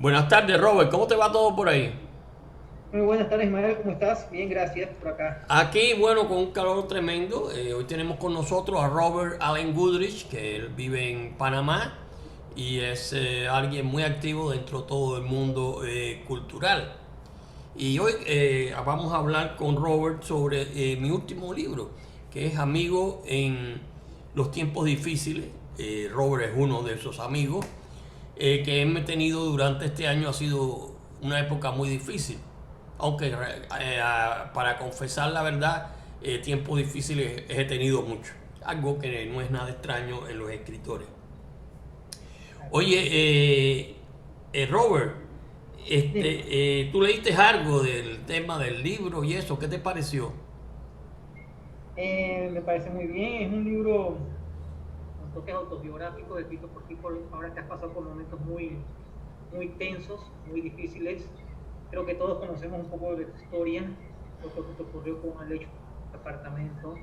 Buenas tardes, Robert. ¿Cómo te va todo por ahí? Muy buenas tardes, Ismael, ¿cómo estás? Bien, gracias por acá. Aquí, bueno, con un calor tremendo. Hoy tenemos con nosotros a Robert Allen Goodrich, que él vive en Panamá y es alguien muy activo dentro de todo el mundo cultural. Y hoy vamos a hablar con Robert sobre mi último libro, que es Amigo en los tiempos difíciles. Robert es uno de esos amigos que he tenido durante este año. Ha sido una época muy difícil, aunque para confesar la verdad, tiempos difíciles he tenido mucho, algo que no es nada extraño en los escritores. Así Oye, es. Robert, Dime, ¿tú leíste algo del tema del libro y eso? ¿Qué te pareció? me parece muy bien, es un libro con toques autobiográficos escrito por ti ahora que has pasado por momentos muy tensos, muy difíciles. Creo que todos conocemos un poco de tu historia, lo que te ocurrió con el hecho de tu apartamento,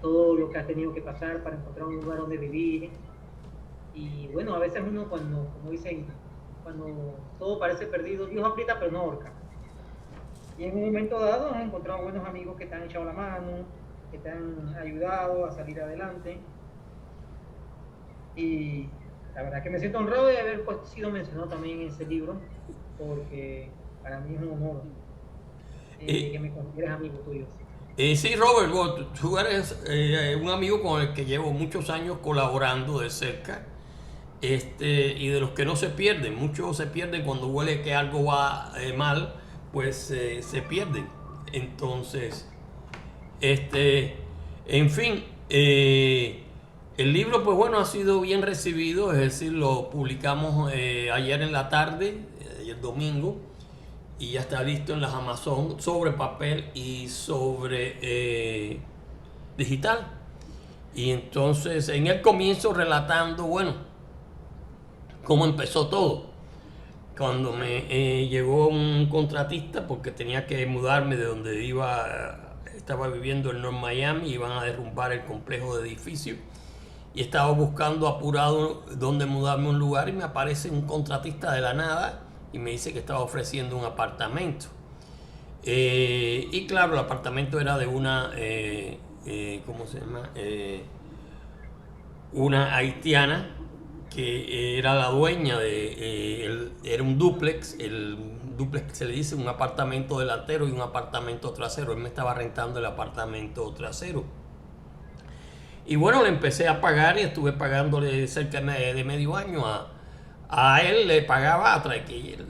todo lo que has tenido que pasar para encontrar un lugar donde vivir. Y bueno, a veces uno cuando, como dicen, cuando todo parece perdido, Dios aprieta pero no ahorca. Y en un momento dado has encontrado buenos amigos que te han echado la mano, que te han ayudado a salir adelante. Y la verdad que me siento honrado de haber pues, sido mencionado también en ese libro, porque para mí es un honor Eh, que me consideres amigo tuyo. sí, Robert, tú eres un amigo con el que llevo muchos años colaborando de cerca. Y de los que no se pierden, muchos se pierden cuando huele que algo va mal, pues se pierden. Entonces, este, en fin, el libro, pues bueno, ha sido bien recibido, es decir, lo publicamos ayer en la tarde, ayer domingo, y ya está listo en las Amazon sobre papel y sobre digital. Y entonces, en el comienzo relatando, bueno, cómo empezó todo. Cuando me llegó un contratista porque tenía que mudarme de donde estaba viviendo en North Miami, iban a derrumbar el complejo de edificios y estaba buscando apurado dónde mudarme a un lugar y me aparece un contratista de la nada y me dice que estaba ofreciendo un apartamento. Y claro, el apartamento era de ¿cómo se llama? Una haitiana que era la dueña era un dúplex, el dúplex se le dice un apartamento delantero y un apartamento trasero. Él me estaba rentando el apartamento trasero. Y bueno, le empecé a pagar y estuve pagándole cerca de medio año a él. Le pagaba que él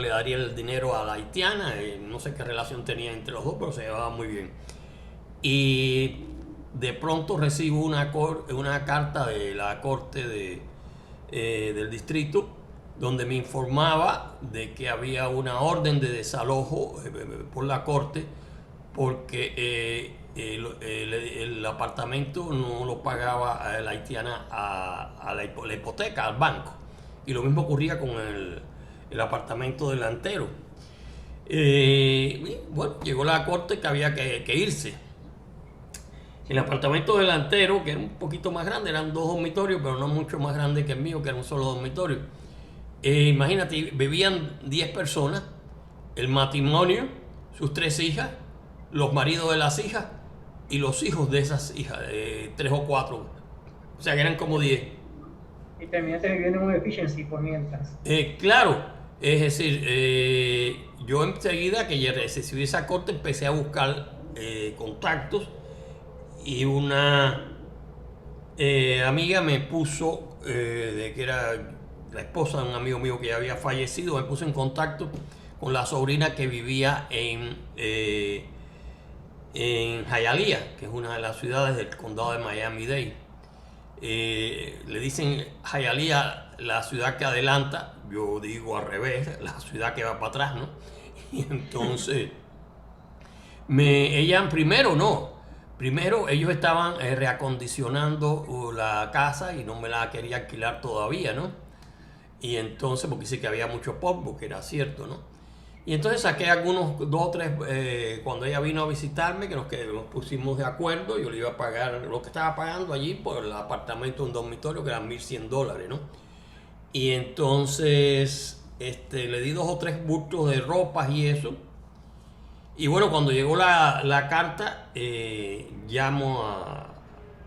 le daría el dinero a la haitiana. No sé qué relación tenía entre los dos, pero se llevaba muy bien. Y de pronto recibo una carta de la corte del distrito donde me informaba de que había una orden de desalojo por la corte porque el apartamento no lo pagaba a la haitiana a la hipoteca, al banco. Y lo mismo ocurría con el apartamento delantero. Bueno, llegó la corte que había que irse. El Sí, apartamento delantero, que era un poquito más grande, eran dos dormitorios, pero no mucho más grande que el mío, que era un solo dormitorio. Imagínate, vivían 10 personas, el matrimonio, sus tres hijas, los maridos de las hijas y los hijos de esas hijas, tres o cuatro. O sea que eran como 10. y terminaste viviendo en un efficiency por mientras. Claro, es decir, yo enseguida que ya recibí esa corte empecé a buscar contactos y una amiga me puso, de que era la esposa de un amigo mío que ya había fallecido, me puso en contacto con la sobrina que vivía en Hialeah, que es una de las ciudades del condado de Miami-Dade. Le dicen Hialeah la ciudad que adelanta, yo digo al revés, la ciudad que va para atrás, ¿no? Y entonces ella primero no. Primero ellos estaban reacondicionando la casa y no me la quería alquilar todavía, ¿no? Y entonces, porque dice que había mucho polvo, que era cierto, ¿no? Y entonces saqué algunos, dos o tres, cuando ella vino a visitarme, que nos pusimos de acuerdo, yo le iba a pagar lo que estaba pagando allí por el apartamento, un dormitorio, que eran $1,100, ¿no? Y entonces le di 2 o 3 bultos de ropas y eso. Y bueno, cuando llegó la carta, llamo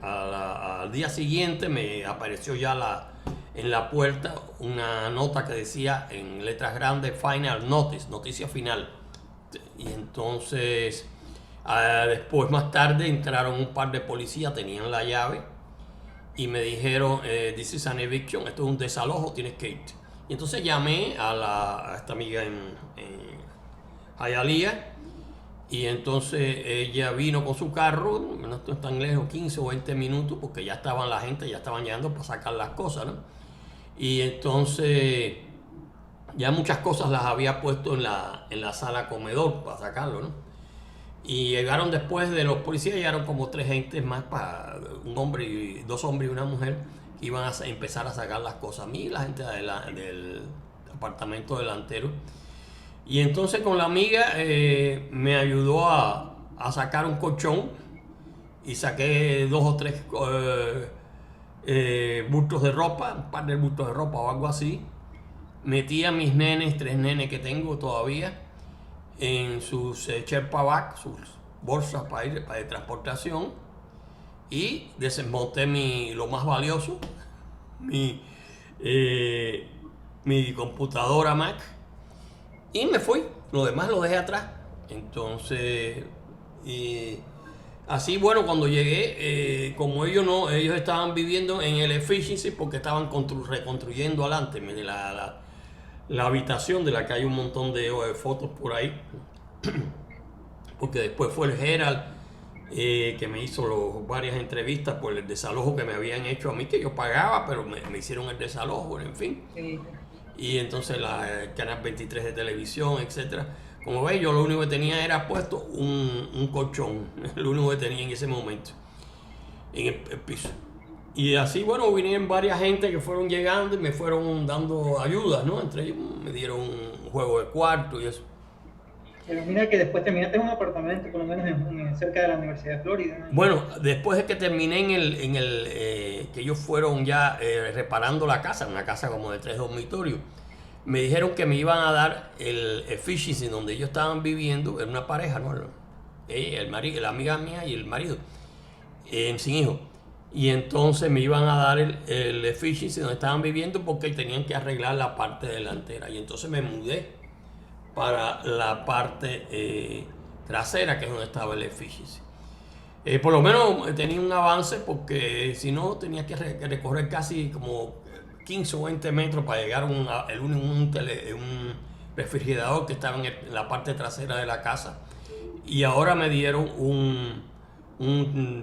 al día siguiente, me apareció ya en la puerta una nota que decía en letras grandes Final Notice, noticia final. Y entonces, después más tarde entraron un par de policías, tenían la llave y me dijeron, this is an eviction, esto es un desalojo, tienes que irte. Y entonces llamé a esta amiga en Hialeah. Y entonces ella vino con su carro, no es tan lejos, 15 o 20 minutos, porque ya estaban la gente, ya estaban llegando para sacar las cosas, ¿no? Y entonces ya muchas cosas las había puesto en la sala comedor para sacarlo, ¿no? Y llegaron después de los policías, llegaron como 3 gentes más, para un hombre y 2 hombres y una mujer, que iban a empezar a sacar las cosas. A mí, la gente del apartamento delantero. Y entonces con la amiga me ayudó a sacar un colchón y saqué 2 o 3 bultos de ropa, un par de bultos de ropa o algo así. Metí a mis nenes, 3 nenes que tengo todavía, en sus Sherpa bag, sus bolsas para de transportación, y desmonté lo más valioso, mi computadora Mac. Y me fui, lo demás lo dejé atrás. Entonces, así bueno, cuando llegué, como ellos estaban viviendo en el Efficiency porque estaban reconstruyendo adelante la habitación, de la que hay un montón de fotos por ahí. Porque después fue el Herald que me hizo varias entrevistas por el desalojo que me habían hecho a mí, que yo pagaba, pero me hicieron el desalojo, en fin. Sí. Y entonces el canal 23 de televisión, etcétera. Como ves, yo lo único que tenía era puesto un colchón, lo único que tenía en ese momento, en el piso. Y así, bueno, vinieron varias gente que fueron llegando y me fueron dando ayuda, ¿no? Entre ellos me dieron un juego de cuarto y eso. Pero mira que después terminaste en un apartamento, por lo menos cerca de la Universidad de Florida, ¿no? Bueno, después de que terminé que ellos fueron ya reparando la casa, una casa como de 3 dormitorios, me dijeron que me iban a dar el efficiency donde ellos estaban viviendo, era una pareja, ¿no? La amiga mía y el marido, sin hijos. Y entonces me iban a dar el efficiency donde estaban viviendo porque tenían que arreglar la parte delantera. Y entonces me mudé para la parte trasera, que es donde estaba el efficiency. Por lo menos tenía un avance, porque si no tenía que recorrer casi como 15 o 20 metros para llegar a un refrigerador que estaba en la parte trasera de la casa. Y ahora me dieron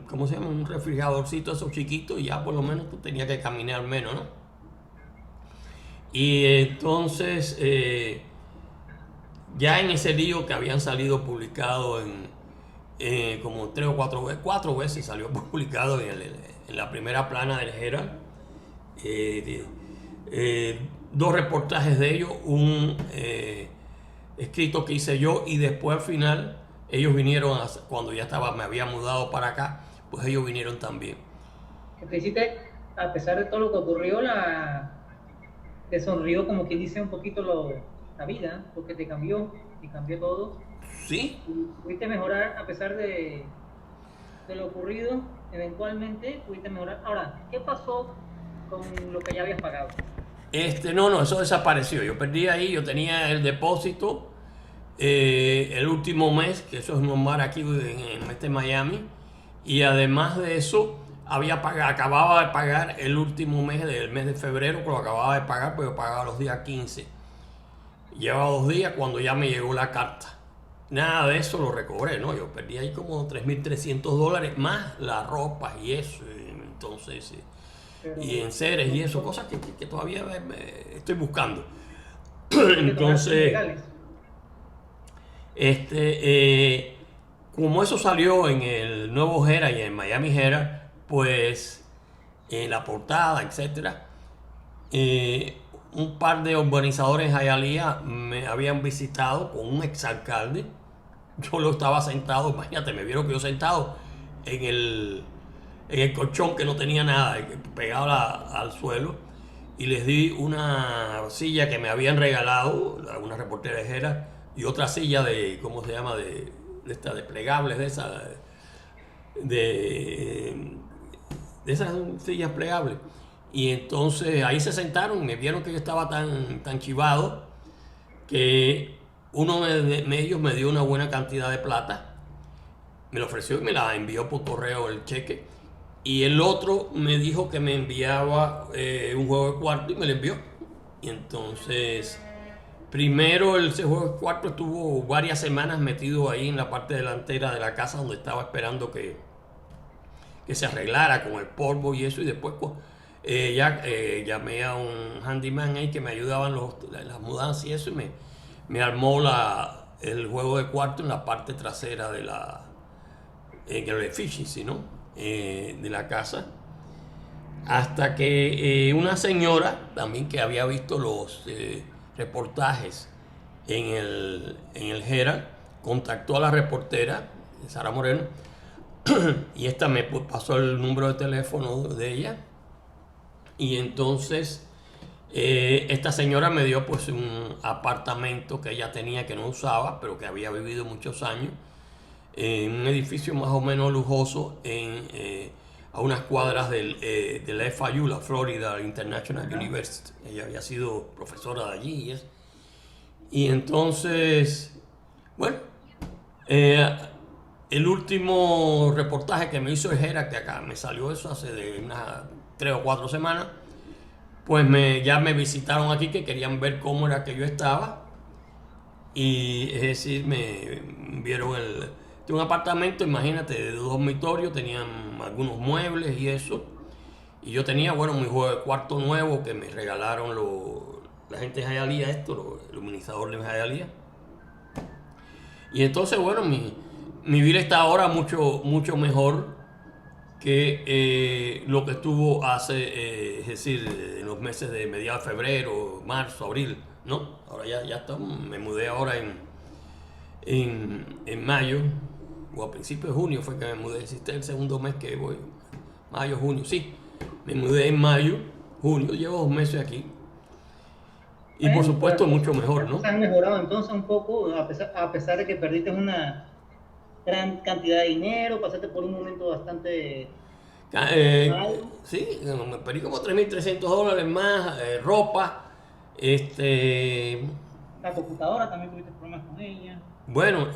¿cómo se llama? Un refrigeradorcito esos chiquitos, y ya por lo menos tú tenías que caminar menos, ¿no? Y entonces ya en ese lío que habían salido publicado como 3 o 4 veces salió publicado en la primera plana del Herald, 2 reportajes de ellos, un escrito que hice yo, y después al final ellos vinieron, cuando ya me había mudado para acá, pues ellos vinieron también. Te hiciste, a pesar de todo lo que ocurrió, te sonrió, como quien dice, un poquito la vida, porque te cambió y cambió todo. Sí. Pudiste mejorar a pesar de lo ocurrido, eventualmente pudiste mejorar. Ahora, ¿qué pasó con lo que ya habías pagado? No, eso desapareció. Yo perdí ahí, yo tenía el depósito el último mes, que eso es normal aquí en Miami, y además de eso acababa de pagar el último mes del mes de febrero, que lo acababa de pagar, pero yo pagaba los días 15. Llevaba 2 días cuando ya me llegó la carta. Nada de eso lo recobré, ¿no? Yo perdí ahí como $3,300 más la ropa y eso. Entonces, y enseres y eso, cosas que todavía estoy buscando. Entonces, como eso salió en el Nuevo Herald y en Miami Herald, pues en la portada, etcétera, un par de urbanizadores en Hialeah me habían visitado con un exalcalde. Yo lo estaba sentado, imagínate, me vieron que yo sentado en el colchón, que no tenía nada, pegado al suelo, y les di una silla que me habían regalado, una reportera de Jera, y otra silla de, ¿cómo se llama? De plegables, de, de esas sillas plegables. Y entonces ahí se sentaron y me vieron que yo estaba tan chivado que uno de ellos me dio una buena cantidad de plata, me lo ofreció y me la envió por correo el cheque. Y el otro me dijo que me enviaba un juego de cuarto y me lo envió. Y entonces, primero ese juego de cuarto estuvo varias semanas metido ahí en la parte delantera de la casa donde estaba esperando que se arreglara con el polvo y eso. Y después llamé a un handyman ahí que me ayudaban las mudanzas y eso. Y me armó el juego de cuarto en la parte trasera en el efficiency, ¿no? De la casa, hasta que una señora también que había visto los reportajes en el Herald contactó a la reportera Sara Moreno y esta me pasó el número de teléfono de ella, y entonces esta señora me dio pues un apartamento que ella tenía que no usaba pero que había vivido muchos años en un edificio más o menos lujoso a unas cuadras de la FIU, la Florida International University. Ella había sido profesora de allí y entonces, bueno, el último reportaje que me hizo Jera, que acá me salió eso hace de unas 3 o 4 semanas, pues ya me visitaron aquí, que querían ver cómo era que yo estaba, y es decir, me vieron un apartamento, imagínate, de 2 dormitorios, tenían algunos muebles y eso. Y yo tenía, bueno, mi juego de cuarto nuevo que me regalaron la gente de Hialeah, el luminizador de Hialeah. Y entonces, bueno, mi vida está ahora mucho mejor que lo que estuvo hace, es decir, en los meses de mediados de febrero, marzo, abril, ¿no? Ahora ya estamos, me mudé ahora en mayo, o a principios de junio fue que me mudé. Este es el segundo mes que voy, mayo, junio, sí, me mudé en mayo, junio, llevo 2 meses aquí. Y por supuesto mucho mejor, ¿no? Se han mejorado entonces un poco, a pesar de que perdiste una gran cantidad de dinero, pasaste por un momento bastante... sí, me perdí como $3,300 más, ropa, La computadora también tuviste problemas con ella. Bueno,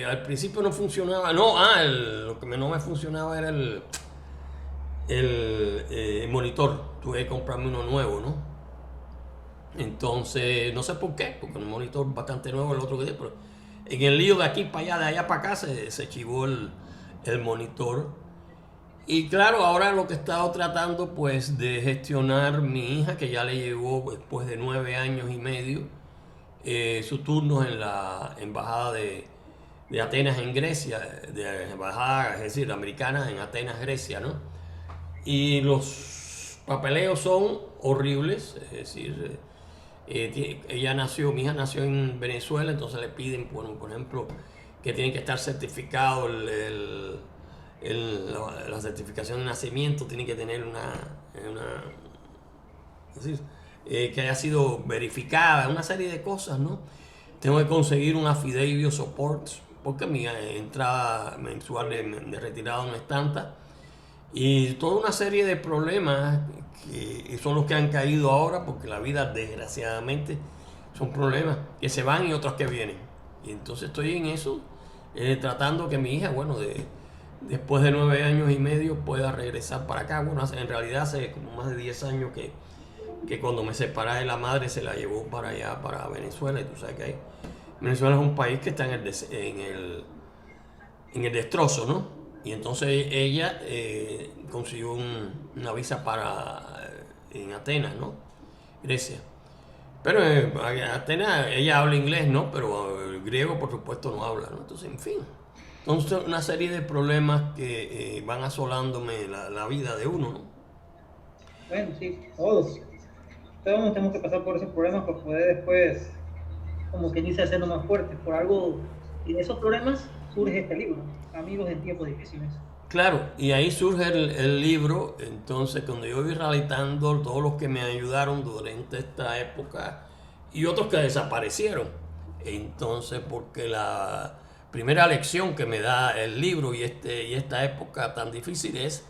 al principio no funcionaba, lo que no me funcionaba era el monitor, tuve que comprarme uno nuevo, ¿no? Entonces, no sé por qué, porque el monitor bastante nuevo, el otro que pero en el lío de aquí para allá, de allá para acá, se chivó el monitor. Y claro, ahora lo que he estado tratando pues de gestionar mi hija, que ya le llegó después de 9 años y medio, su turno en la embajada de Atenas en Grecia, de embajada, es decir, americana en Atenas, Grecia, ¿no? Y los papeleos son horribles, es decir, mi hija nació en Venezuela, entonces le piden, bueno, por ejemplo, que tiene que estar certificado la certificación de nacimiento, tiene que tener es decir, que haya sido verificada, una serie de cosas, ¿no? Tengo que conseguir un affidavit support porque mi entrada mensual de retirado no es tanta, y toda una serie de problemas que son los que han caído ahora, porque la vida desgraciadamente son problemas que se van y otros que vienen, y entonces estoy en eso, tratando que mi hija, bueno, después de 9 años y medio pueda regresar para acá. Bueno, en realidad hace como más de 10 años que cuando me separé de la madre se la llevó para allá, para Venezuela, y tú sabes que Venezuela es un país que está en el destrozo, ¿no? Y entonces ella consiguió una visa en Atenas, ¿no? Grecia. Pero Atenas, ella habla inglés, ¿no? Pero el griego, por supuesto, no habla, ¿no? Entonces, en fin. Entonces, una serie de problemas que van asolándome la vida de uno, ¿no? Bueno, sí, todos tenemos que pasar por esos problemas para poder después, como quien dice, hacernos más fuertes. Por algo, y de esos problemas surge este libro, Amigos en tiempos difíciles. Claro, y ahí surge el libro. Entonces, cuando yo voy realizando todos los que me ayudaron durante esta época y otros que desaparecieron. Entonces, porque la primera lección que me da el libro y esta época tan difícil es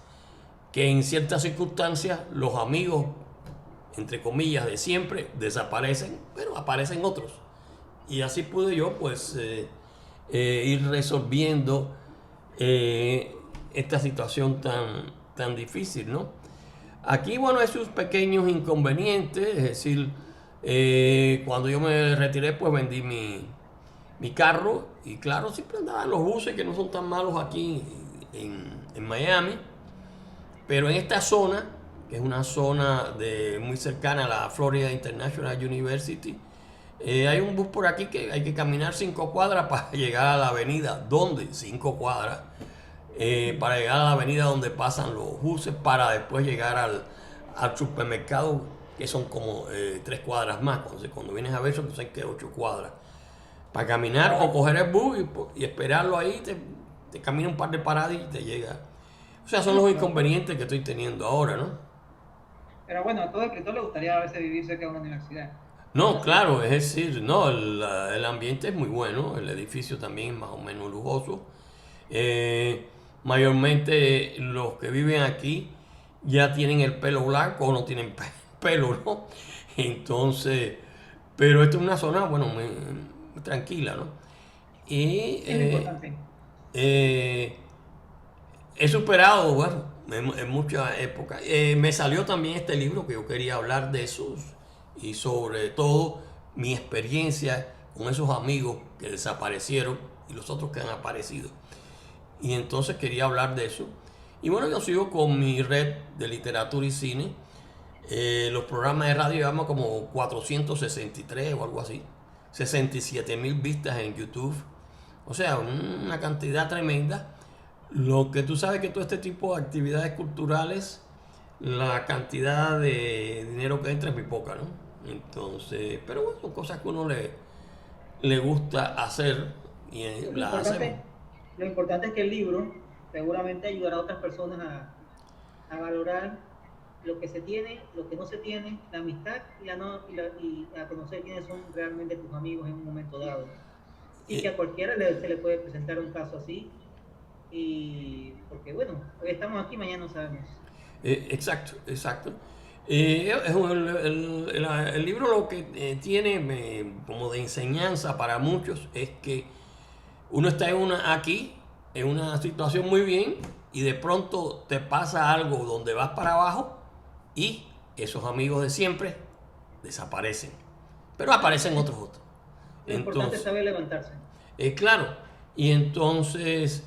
que en ciertas circunstancias los amigos, entre comillas, de siempre desaparecen, pero aparecen otros. Y así pude yo, pues, ir resolviendo esta situación tan difícil, ¿no? Aquí, bueno, hay sus pequeños inconvenientes, es decir, cuando yo me retiré, pues vendí mi carro y claro, siempre andaba en los buses que no son tan malos aquí en Miami, pero en esta zona, que es una zona muy cercana a la Florida International University, hay un bus por aquí que hay que caminar 5 cuadras para llegar a la avenida. ¿Dónde? 5 cuadras. Para llegar a la avenida donde pasan los buses, para después llegar al supermercado, que son como 3 cuadras más. Cuando vienes a ver eso, pues hay que 8 cuadras. Para caminar o coger el bus y esperarlo ahí, te camina un par de paradas y te llega. O sea, son los inconvenientes que estoy teniendo ahora, ¿no? Pero bueno, a todo escritor le gustaría a veces vivir cerca de una universidad. No, claro, es decir, no, el ambiente es muy bueno, el edificio también es más o menos lujoso. Mayormente los que viven aquí ya tienen el pelo blanco o no tienen pelo, ¿no? Entonces, pero esto es una zona, bueno, muy tranquila, ¿no? Y Es lo importante. eh, he superado, bueno, en muchas épocas. Me salió también este libro que yo quería hablar de esos y sobre todo mi experiencia con esos amigos que desaparecieron y los otros que han aparecido. Y entonces quería hablar de eso. Y bueno, yo sigo con mi red de literatura y cine. Los programas de radio llevamos como 463 o algo así. 67.000 vistas en YouTube. O sea, una cantidad tremenda. Lo que tú sabes que todo este tipo de actividades culturales, la cantidad de dinero que entra es muy poca, ¿no? Entonces, pero bueno, son cosas que uno le gusta hacer y Lo las hacemos. importante, lo importante es que el libro seguramente ayudará a otras personas a valorar lo que se tiene, lo que no se tiene, la amistad y a conocer quiénes son realmente tus amigos en un momento dado. Y que Eh, a cualquiera se le puede presentar un caso así. Y porque bueno, hoy estamos aquí, mañana no sabemos. exacto, exacto. El libro lo que tiene como de enseñanza para muchos es que uno está aquí, en una situación muy bien, y de pronto te pasa algo donde vas para abajo y esos amigos de siempre desaparecen. Pero aparecen otros. Lo importante es Entonces, saber levantarse. claro, y entonces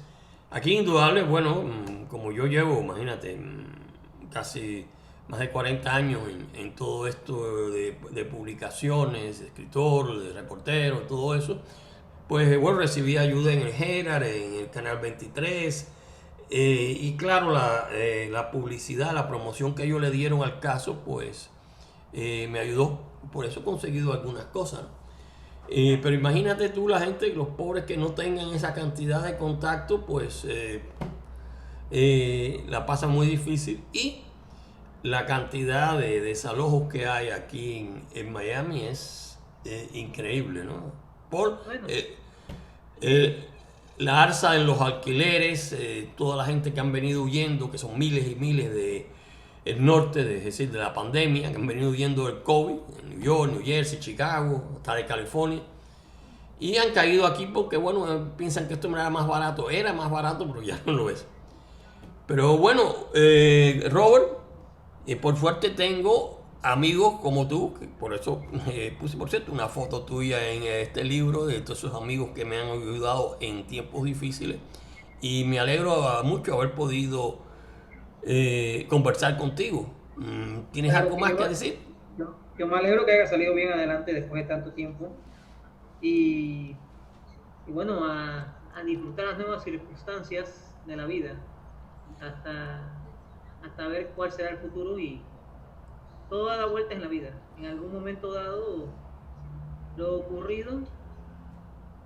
aquí indudable, bueno, como yo llevo, imagínate, casi más de 40 años en todo esto de publicaciones, de escritor, de reportero, todo eso, pues bueno, recibí ayuda en el Herald, en el Canal 23, y claro, la publicidad, la promoción que ellos le dieron al caso, pues me ayudó. Por eso he conseguido algunas cosas, ¿no? Pero imagínate tú la gente, los pobres que no tengan esa cantidad de contacto, pues la pasan muy difícil. Y la cantidad de desalojos que hay aquí en Miami es increíble, ¿no? Por Bueno, eh, la alza en los alquileres, toda la gente que han venido huyendo, que son miles y miles de el norte, es decir, de la pandemia, que han venido huyendo del COVID, en New York, New Jersey, Chicago, hasta de California, y han caído aquí porque, bueno, piensan que esto era más barato. Era más barato, pero ya no lo es. Pero bueno, Robert, por suerte tengo amigos como tú, que por eso puse, por cierto, una foto tuya en este libro de todos esos amigos que me han ayudado en tiempos difíciles. Y me alegro mucho haber podido conversar contigo. ¿Tienes claro, algo más que decir? yo me alegro que haya salido bien adelante después de tanto tiempo. Y, y bueno, a disfrutar las nuevas circunstancias de la vida hasta, hasta ver cuál será el futuro y todo da vueltas en la vida. En algún momento dado, lo ocurrido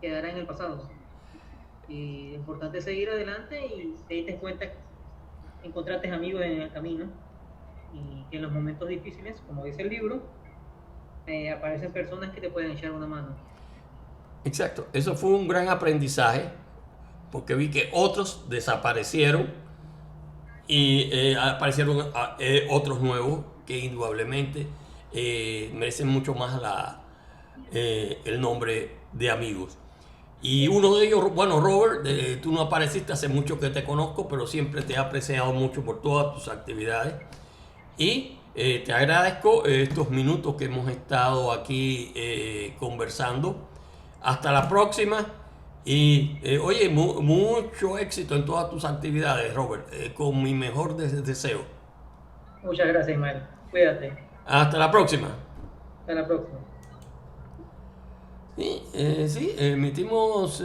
quedará en el pasado. Y lo importante es seguir adelante y te diste cuenta que encontraste amigos en el camino y que en los momentos difíciles, como dice el libro, aparecen personas que te pueden echar una mano. Exacto, eso fue un gran aprendizaje porque vi que otros desaparecieron y aparecieron otros nuevos que indudablemente merecen mucho más el nombre de amigos. Y uno de ellos, bueno, Robert, tú no apareciste, hace mucho que te conozco, pero siempre te he apreciado mucho por todas tus actividades. Y te agradezco estos minutos que hemos estado aquí conversando. Hasta la próxima. Y oye, mucho éxito en todas tus actividades, Robert, con mi mejor deseo. Muchas gracias, Ismael. Cuídate. Hasta la próxima. Hasta la próxima. Sí, emitimos